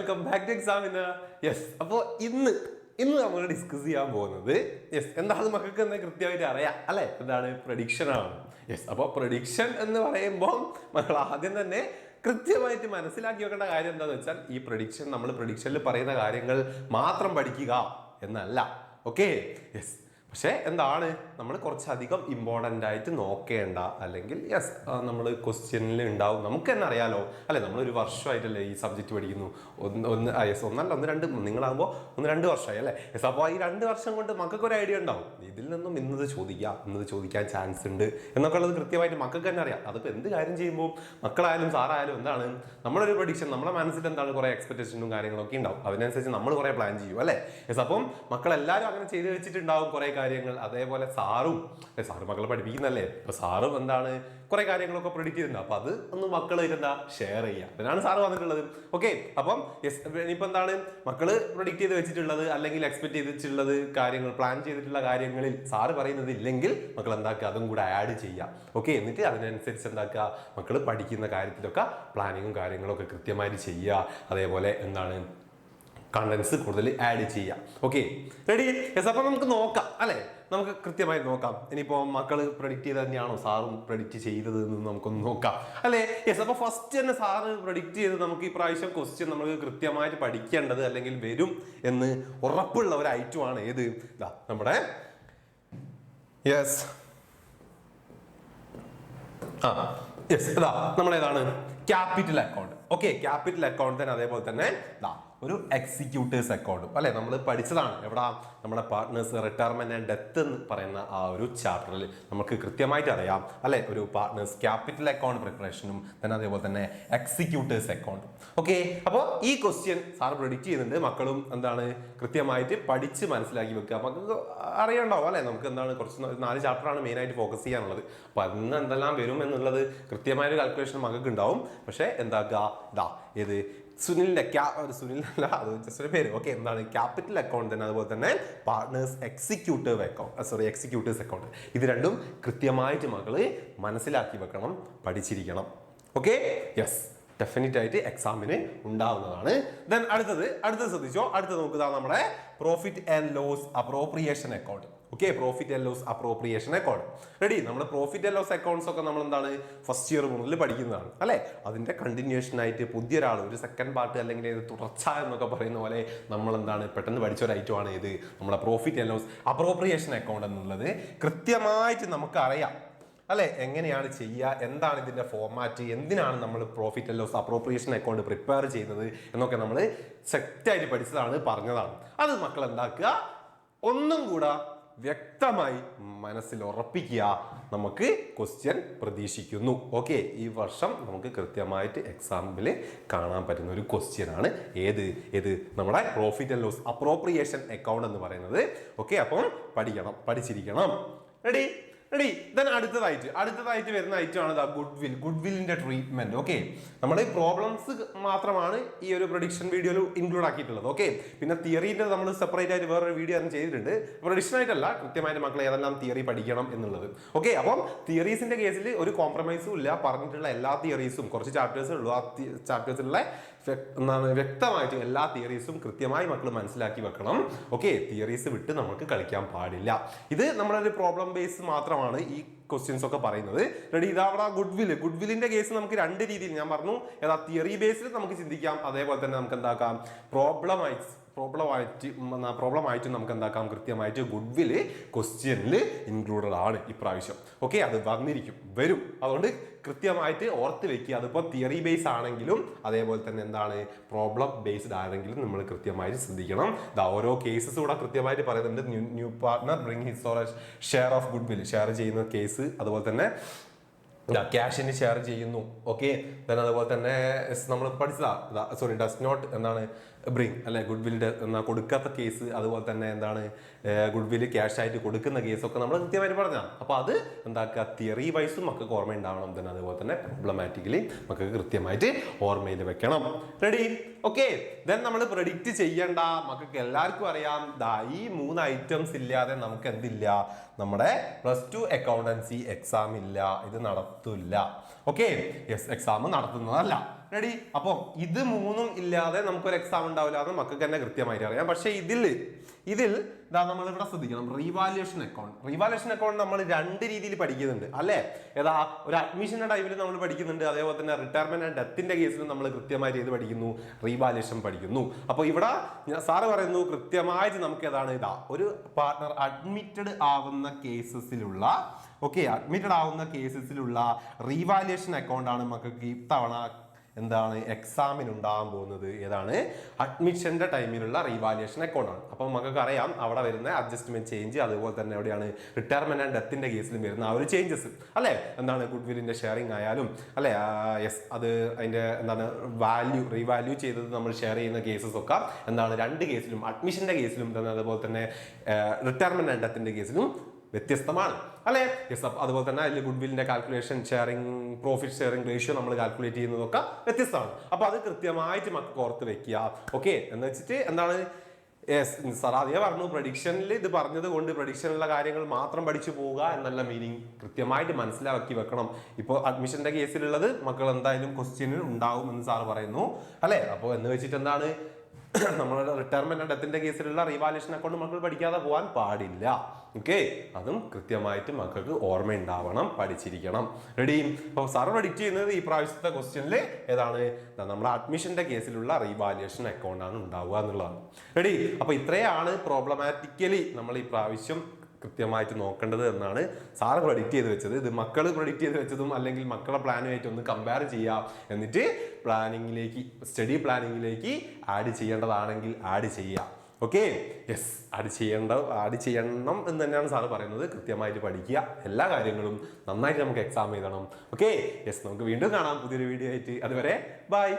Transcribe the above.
Welcome back to എക്സാമിന്. Yes, അപ്പോൾ ഇന്ന് നമ്മൾ ഡിസ്കസ് ചെയ്യാൻ പോകുന്നത് എന്താണ് മക്കൾക്ക് എന്ന് കൃത്യമായിട്ട് അറിയാം അല്ലെ, എന്താണ് പ്രഡിക്ഷൻ ആണ്. യെസ്, അപ്പോൾ പ്രഡിക്ഷൻ എന്ന് പറയുമ്പോൾ മക്കൾ ആദ്യം തന്നെ കൃത്യമായിട്ട് മനസ്സിലാക്കി വെക്കേണ്ട കാര്യം എന്താണെന്ന് വെച്ചാൽ, ഈ നമ്മൾ പ്രഡിക്ഷനിൽ പറയുന്ന കാര്യങ്ങൾ മാത്രം പഠിക്കുക എന്നല്ല. Okay, yes. പക്ഷേ എന്താണ് നമ്മൾ കുറച്ചധികം ഇമ്പോർട്ടൻ്റ് ആയിട്ട് നോക്കേണ്ട, അല്ലെങ്കിൽ നമ്മൾ ക്വസ്റ്റ്യനിൽ ഉണ്ടാവും. നമുക്ക് തന്നെ അറിയാലോ അല്ലെ, നമ്മളൊരു വർഷമായിട്ടല്ലേ ഈ സബ്ജക്റ്റ് പഠിക്കുന്നു. ഒന്നല്ല രണ്ട്, നിങ്ങളാകുമ്പോൾ 1-2 വർഷമായി അല്ലേ. അപ്പോൾ ഈ 2 വർഷം കൊണ്ട് മക്കൾക്ക് ഒരു ഐഡിയ ഉണ്ടാവും, ഇതിൽ നിന്നും ഇന്നത് ചോദിക്കാൻ ചാൻസ് ഉണ്ട് എന്നൊക്കെ ഉള്ളത് കൃത്യമായിട്ട് മക്കൾക്ക് തന്നെ അറിയാം. അതിപ്പോൾ എന്ത് കാര്യം ചെയ്യുമ്പോൾ മക്കളായാലും സാറായാലും എന്താണ് നമ്മളൊരു പ്രഡിക്ഷൻ, നമ്മുടെ മനസ്സിൽ എന്താണ് കുറേ എക്സ്പെക്ടേഷനും കാര്യങ്ങളൊക്കെ ഉണ്ടാവും. അതിനനുസരിച്ച് നമ്മൾ കുറേ പ്ലാൻ ചെയ്യും അല്ലേ. അപ്പം മക്കളെല്ലാവരും അങ്ങനെ ചെയ്ത് വെച്ചിട്ടുണ്ടാവും കുറേ കാര്യങ്ങൾ. അതേപോലെ സാറ് മക്കളെ പഠിപ്പിക്കുന്നല്ലേ, അപ്പൊ സാറും എന്താണ് കുറെ കാര്യങ്ങളൊക്കെ പ്രെഡിക്റ്റ് ചെയ്തിട്ടുണ്ട്. അപ്പൊ അത് ഒന്ന് മക്കളായിട്ട് എന്താ ഷെയർ ചെയ്യുക. അതിനാണ് സാറ് വന്നിട്ടുള്ളത്. ഓക്കെ, അപ്പം ഇനിയിപ്പോ എന്താണ് മക്കള് പ്രെഡിക്റ്റ് ചെയ്ത് വെച്ചിട്ടുള്ളത് അല്ലെങ്കിൽ എക്സ്പെക്ട് ചെയ്തിട്ടുള്ളത് കാര്യങ്ങൾ, പ്ലാൻ ചെയ്തിട്ടുള്ള കാര്യങ്ങളിൽ സാറ് പറയുന്നത് ഇല്ലെങ്കിൽ മക്കൾ എന്താക്കുക, അതും കൂടെ ആഡ് ചെയ്യുക. ഓക്കെ, എന്നിട്ട് അതിനനുസരിച്ച് എന്താക്കുക, മക്കൾ പഠിക്കുന്ന കാര്യത്തിലൊക്കെ പ്ലാനിങ്ങും കാര്യങ്ങളൊക്കെ കൃത്യമായിട്ട് ചെയ്യുക. അതേപോലെ എന്താണ് കണ്ടൻസ് കൂടുതൽ ആഡ് ചെയ്യാം. Okay, ready? യെസ്. അപ്പം നമുക്ക് നോക്കാം അല്ലെ, നമുക്ക് കൃത്യമായി നോക്കാം. ഇനിയിപ്പോൾ മക്കൾ പ്രെഡിക്റ്റ് ചെയ്ത് തന്നെയാണോ സാറും പ്രെഡിക്റ്റ് ചെയ്തത് എന്ന് നമുക്കൊന്ന് നോക്കാം അല്ലെ. യെസ്. അപ്പോൾ ഫസ്റ്റ് തന്നെ സാറ് പ്രെഡിക്റ്റ് ചെയ്ത് നമുക്ക് ഈ പ്രാവശ്യം ക്വസ്റ്റ്യൻ നമുക്ക് കൃത്യമായിട്ട് പഠിക്കേണ്ടത് അല്ലെങ്കിൽ വരും എന്ന് ഉറപ്പുള്ള ഒരു ഐറ്റമാണ് ഏത്, ഇതാ നമ്മുടെ നമ്മളേതാണ് capital account. Okay, capital account തന്നെ. അതേപോലെ തന്നെ ഒരു എക്സിക്യൂട്ടീവ്സ് അക്കൗണ്ട് അല്ലെ, നമ്മൾ പഠിച്ചതാണ് എവിടെ, നമ്മുടെ പാർട്ട്നേഴ്സ് റിട്ടയർമെന്റ് ആൻഡ് ഡെത്ത് എന്ന് പറയുന്ന ആ ഒരു ചാപ്റ്ററിൽ നമുക്ക് കൃത്യമായിട്ട് അറിയാം അല്ലെ, ഒരു പാർട്ട്നേഴ്സ് ക്യാപിറ്റൽ അക്കൗണ്ട് പ്രിപ്പറേഷനും തന്നെ അതേപോലെ തന്നെ എക്സിക്യൂട്ടീവ്സ് അക്കൗണ്ടും. ഓക്കെ, അപ്പോൾ ഈ ക്വസ്റ്റ്യൻ സാർ പ്രെഡിക്റ്റ് ചെയ്യുന്നുണ്ട്. മക്കളും എന്താണ് കൃത്യമായിട്ട് പഠിച്ച് മനസ്സിലാക്കി വെക്കുക. മക്കൾക്ക് അറിയണ്ടാവും അല്ലെ, നമുക്ക് എന്താണ് കുറച്ച് 4 ചാപ്റ്ററാണ് മെയിനായിട്ട് ഫോക്കസ് ചെയ്യാനുള്ളത്. അപ്പൊ അതിന് എന്തെല്ലാം വരും എന്നുള്ളത് കൃത്യമായൊരു കാൽക്കുലേഷൻ മക്കൾക്ക് ഉണ്ടാവും. പക്ഷെ എന്താക്കുക, ഏത് സുനിലല്ല, അത് ജസ്റ്റ് ഒരു പേര്. ഓക്കെ, എന്താണ് ക്യാപിറ്റൽ അക്കൗണ്ട് തന്നെ അതുപോലെ തന്നെ പാർട്ട്നേഴ്സ് എക്സിക്യൂട്ടീവ്സ് അക്കൗണ്ട്. ഇത് രണ്ടും കൃത്യമായിട്ട് മക്കള് മനസ്സിലാക്കി വെക്കണം, പഠിച്ചിരിക്കണം. ഓക്കെ, യെസ്, ഡെഫിനറ്റ് ആയിട്ട് എക്സാമിന് ഉണ്ടാവുന്നതാണ്. ദെൻ അടുത്തത് ശ്രദ്ധിച്ചോ. അടുത്തത് നോക്കുക, നമ്മുടെ profit and loss appropriation account. Okay, profit and loss appropriation account. Ready? നമ്മുടെ പ്രോഫിറ്റ് ആൻഡ് ലോസ് അക്കൗണ്ട്സ് ഒക്കെ നമ്മൾ എന്താണ് ഫസ്റ്റ് ഇയർ മുതൽ പഠിക്കുന്നതാണ് അല്ലെ. അതിന്റെ കണ്ടിന്യൂഷൻ ആയിട്ട് പുതിയൊരാൾ ഒരു സെക്കൻഡ് പാർട്ട് അല്ലെങ്കിൽ തുടർച്ച എന്നൊക്കെ പറയുന്ന പോലെ നമ്മൾ എന്താണ് പെട്ടെന്ന് പഠിച്ച ഒരു ഐറ്റമാണ് ഇത് നമ്മുടെ profit and loss appropriation account എന്നുള്ളത്. കൃത്യമായിട്ട് നമുക്ക് അറിയാം അല്ലെ, എങ്ങനെയാണ് ചെയ്യുക, എന്താണ് ഇതിന്റെ ഫോർമാറ്റ്, എന്തിനാണ് നമ്മൾ profit and loss appropriation account prepare ചെയ്യുന്നത് എന്നൊക്കെ നമ്മൾ സെറ്റായിട്ട് പഠിച്ചതാണ്, പറഞ്ഞതാണ്. അത് മക്കൾ എന്താക്കുക, ഒന്നും കൂടെ വ്യക്തമായി മനസ്സിൽ ഉറപ്പിക്കുക. നമുക്ക് ക്വസ്റ്റ്യൻ പ്രതീക്ഷിക്കുന്നു. ഓക്കെ, ഈ വർഷം നമുക്ക് കൃത്യമായിട്ട് എക്സാമ്പിൾ കാണാൻ പറ്റുന്ന ഒരു ക്വസ്റ്റ്യൻ ആണ് ഏത് നമ്മുടെ profit and loss appropriation account എന്ന് പറയുന്നത്. ഓക്കെ, അപ്പം പഠിച്ചിരിക്കണം. റെഡി? ദെൻ അടുത്തതായിട്ട് വരുന്ന ഐറ്റമാണ് ഗുഡ്വില്ലിന്റെ ട്രീറ്റ്മെന്റ്. ഓക്കെ, നമ്മൾ പ്രോബ്ലംസ് മാത്രമാണ് ഈ ഒരു പ്രഡിക്ഷൻ വീഡിയോയിൽ ഇൻക്ലൂഡ് ആക്കിയിട്ടുള്ളത്. ഓക്കെ, പിന്നെ തിയറിന്റെ നമ്മൾ സെപ്പറേറ്റ് ആയിട്ട് വേറൊരു വീഡിയോ ചെയ്തിട്ടുണ്ട്. പ്രഡിക്ഷൻ ആയിട്ടല്ല, കൃത്യമായിട്ട് മക്കൾ ഏതെല്ലാം തിയറി പഠിക്കണം എന്നുള്ളത്. ഓക്കെ, അപ്പം തിയറീസിന്റെ കേസിൽ ഒരു കോംപ്രമൈസും ഇല്ല. പറഞ്ഞിട്ടുള്ള എല്ലാ തിയറീസും, കുറച്ച് ചാപ്റ്റേഴ്സ് ഉള്ളൂ, ആ ചാപ്റ്റേഴ്സിലുള്ള വ്യക്തമായിട്ട് എല്ലാ തിയറീസും കൃത്യമായി മക്കൾ മനസ്സിലാക്കി വെക്കണം. ഓക്കെ, തിയറീസ് വിട്ട് നമുക്ക് കളിക്കാൻ പാടില്ല. ഇത് നമ്മളൊരു പ്രോബ്ലം ബേസ് മാത്രമാണ് ഈ ക്വസ്റ്റ്യൻസ് ഒക്കെ പറയുന്നത്. റെഡി? ഇതാ ഗുഡ്വില്ലിന്റെ കേസ് നമുക്ക് 2 രീതിയിൽ ഞാൻ പറഞ്ഞു. തിയറി ബേസിൽ നമുക്ക് ചിന്തിക്കാം, അതേപോലെ തന്നെ നമുക്ക് എന്താക്കാം പ്രോബ്ലമായിട്ട് നമുക്ക് എന്താക്കാം, കൃത്യമായിട്ട് ഗുഡ്വില് ക്വസ്റ്റ്യനിൽ ഇൻക്ലൂഡഡ് ആണ് ഇപ്രാവശ്യം. ഓക്കെ, അത് വരും. അതുകൊണ്ട് കൃത്യമായിട്ട് ഓർത്ത് വെക്കുക. അതിപ്പോൾ തിയറി ബേസ് ആണെങ്കിലും അതേപോലെ തന്നെ എന്താണ് പ്രോബ്ലം ബേസ്ഡ് ആണെങ്കിലും നമ്മൾ കൃത്യമായിട്ട് ശ്രദ്ധിക്കണം. ഓരോ കേസസ് കൂടെ കൃത്യമായിട്ട് പറയുന്നുണ്ട്. New partner bring his or share of goodwill, share ചെയ്യുന്ന കേസ്, അതുപോലെ തന്നെ ക്യാഷിന് ഷെയർ ചെയ്യുന്നു. ഓക്കെ, അതുപോലെ തന്നെ നമ്മൾ പഠിച്ചതാ ഡസ് നോട്ട് എന്താണ് ബ്രിങ് അല്ലെ ഗുഡ്വില്ലിന്റെ കൊടുക്കാത്ത കേസ്, അതുപോലെ തന്നെ എന്താണ് ഗുഡ്വില് ക്യാഷ് ആയിട്ട് കൊടുക്കുന്ന കേസൊക്കെ നമ്മൾ കൃത്യമായിട്ട് പറഞ്ഞാൽ. അപ്പൊ അത് എന്താക്കുക, തിയറി വൈസും മക്കൾക്ക് ഓർമ്മ ഉണ്ടാവണം. തന്നെ അതുപോലെ തന്നെ പ്രോബ്ലമാറ്റിക്കലി മക്കൾക്ക് കൃത്യമായിട്ട് ഓർമ്മയിൽ വെക്കണം. റെഡി? ഓക്കെ, ദെൻ നമ്മൾ പ്രെഡിക്റ്റ് ചെയ്യേണ്ട മക്കൾക്ക് എല്ലാവർക്കും അറിയാം, ഈ 3 ഐറ്റംസ് ഇല്ലാതെ നമുക്ക് എന്തില്ല, നമ്മുടെ +2 അക്കൗണ്ടൻസി എക്സാം ഇല്ല, ഇത് നടത്തില്ല. ഓക്കെ, യെസ്, എക്സാം നടത്തുന്നതല്ല. റെഡി? അപ്പോൾ ഇത് മൂന്നും ഇല്ലാതെ നമുക്കൊരു എക്സാം ഉണ്ടാവില്ല എന്ന് മക്കൾക്ക് തന്നെ കൃത്യമായിട്ട് അറിയാം. പക്ഷെ ഇതിൽ നമ്മൾ ഇവിടെ ശ്രദ്ധിക്കണം, റീവാലുവേഷൻ അക്കൗണ്ട് നമ്മൾ രണ്ട് രീതിയിൽ പഠിക്കുന്നുണ്ട് അല്ലേ? ഏതാ, ഒരു അഡ്മിഷന്റെ ടൈമിൽ നമ്മൾ പഠിക്കുന്നുണ്ട്, അതേപോലെ തന്നെ റിട്ടയർമെന്റ് ആൻഡ് ഡെത്തിന്റെ കേസിലും നമ്മൾ കൃത്യമായിട്ട് ചെയ്ത് പഠിക്കുന്നു, റീവാലുവേഷൻ പഠിക്കുന്നു. അപ്പോൾ ഇവിടെ സാറ് പറയുന്നു കൃത്യമായിട്ട് നമുക്ക് ഏതാണ് ഒരു പാർട്ട്ണർ അഡ്മിറ്റഡ് ആവുന്ന കേസസിലുള്ള റീവാലുവേഷൻ അക്കൗണ്ട് ആണ് മക്കൾക്ക് ഇത്തവണ എന്താണ് എക്സാമിന് ഉണ്ടാകാൻ പോകുന്നത്. ഏതാണ്? അഡ്മിഷന്റെ ടൈമിലുള്ള റീവാലുവേഷൻ അക്കൗണ്ട് ആണ്. അപ്പം നമുക്ക് അറിയാം അവിടെ വരുന്ന അഡ്ജസ്റ്റ്മെന്റ് ചേഞ്ച്, അതുപോലെ തന്നെ എവിടെയാണ് റിട്ടയർമെന്റ് ആൻഡ് ഡെത്തിന്റെ കേസിലും വരുന്ന ആ ഒരു ചേഞ്ചസ് അല്ലെ? എന്താണ് ഗുഡ് വില്ലിന്റെ ഷെയറിംഗ് ആയാലും അല്ലെ, യെസ്, അത് അതിന്റെ എന്താണ് റീവാല്യൂ ചെയ്തത് നമ്മൾ ഷെയർ ചെയ്യുന്ന കേസസ് ഒക്കെ എന്താണ് രണ്ട് കേസിലും, അഡ്മിഷന്റെ കേസിലും അതുപോലെ തന്നെ റിട്ടയർമെന്റ് ആൻഡ് ഡെത്തിന്റെ കേസിലും വ്യത്യസ്തമാണ് അല്ലെ? യെസ്. അതുപോലെ തന്നെ അതിൽ ഗുഡ് വില്ലിന്റെ കാൽക്കുലേഷൻ, പ്രോഫിറ്റ് ഷെയറിംഗ് റേഷ്യോ നമ്മൾ കാൽക്കുലേറ്റ് ചെയ്യുന്നതൊക്കെ വ്യത്യസ്തമാണ്. അപ്പൊ അത് കൃത്യമായിട്ട് മക്കൾക്ക് ഓർത്ത് വെക്കുക. ഓക്കെ, എന്ന് വെച്ചിട്ട് എന്താണ് സാർ അതേ പറഞ്ഞു, പ്രഡിക്ഷനിൽ ഇത് പറഞ്ഞത് കൊണ്ട് പ്രഡിക്ഷനിലുള്ള കാര്യങ്ങൾ മാത്രം പഠിച്ചു പോവുക എന്നല്ല മീനിങ്, കൃത്യമായിട്ട് മനസ്സിലാക്കി വെക്കണം. ഇപ്പോൾ അഡ്മിഷന്റെ കേസിലുള്ളത് മക്കൾ എന്തായാലും ക്വസ്റ്റ്യനിൽ ഉണ്ടാവും എന്ന് സാർ പറയുന്നു അല്ലെ? അപ്പോൾ എന്ന് വെച്ചിട്ട് എന്താണ് നമ്മളുടെ റിട്ടയർമെന്റ് ഡെത്തിന്റെ കേസിലുള്ള റീവാലുവേഷൻ അക്കൗണ്ട് മക്കൾ പഠിക്കാതെ പോകാൻ പാടില്ല. ഓക്കെ, അതും കൃത്യമായിട്ട് മക്കൾക്ക് ഓർമ്മയുണ്ടാവണം, പഠിച്ചിരിക്കണം. റെഡി? അപ്പോൾ സാർ പ്രഡിക്റ്റ് ചെയ്യുന്നത് ഈ പ്രാവശ്യത്തെ ക്വസ്റ്റ്യനിൽ ഏതാണ്, നമ്മുടെ അഡ്മിഷന്റെ കേസിലുള്ള റീവാലുവേഷൻ അക്കൗണ്ട് ആണ് ഉണ്ടാവുക എന്നുള്ളതാണ്. റെഡി? അപ്പോൾ ഇത്രയാണ് പ്രോബ്ലമാറ്റിക്കലി നമ്മൾ ഈ പ്രാവശ്യം കൃത്യമായിട്ട് നോക്കേണ്ടത് എന്നാണ് സാറ് പ്രഡിക്റ്റ് ചെയ്ത് വെച്ചത്. ഇത് മക്കൾ പ്രഡിക്റ്റ് ചെയ്ത് വെച്ചതും അല്ലെങ്കിൽ മക്കളുടെ പ്ലാനുമായിട്ട് ഒന്ന് കമ്പയർ ചെയ്യാം, എന്നിട്ട് സ്റ്റഡി പ്ലാനിങ്ങിലേക്ക് ആഡ് ചെയ്യേണ്ടതാണെങ്കിൽ ആഡ് ചെയ്യാം. ഓക്കെ, യെസ്, ആഡ് ചെയ്യണം എന്ന് തന്നെയാണ് സാറ് പറയുന്നത്. കൃത്യമായിട്ട് പഠിക്കുക, എല്ലാ കാര്യങ്ങളും നന്നായിട്ട് നമുക്ക് എക്സാം എഴുതണം. ഓക്കെ, യെസ്, നമുക്ക് വീണ്ടും കാണാം പുതിയൊരു വീഡിയോ ആയിട്ട്. അതുവരെ ബൈ.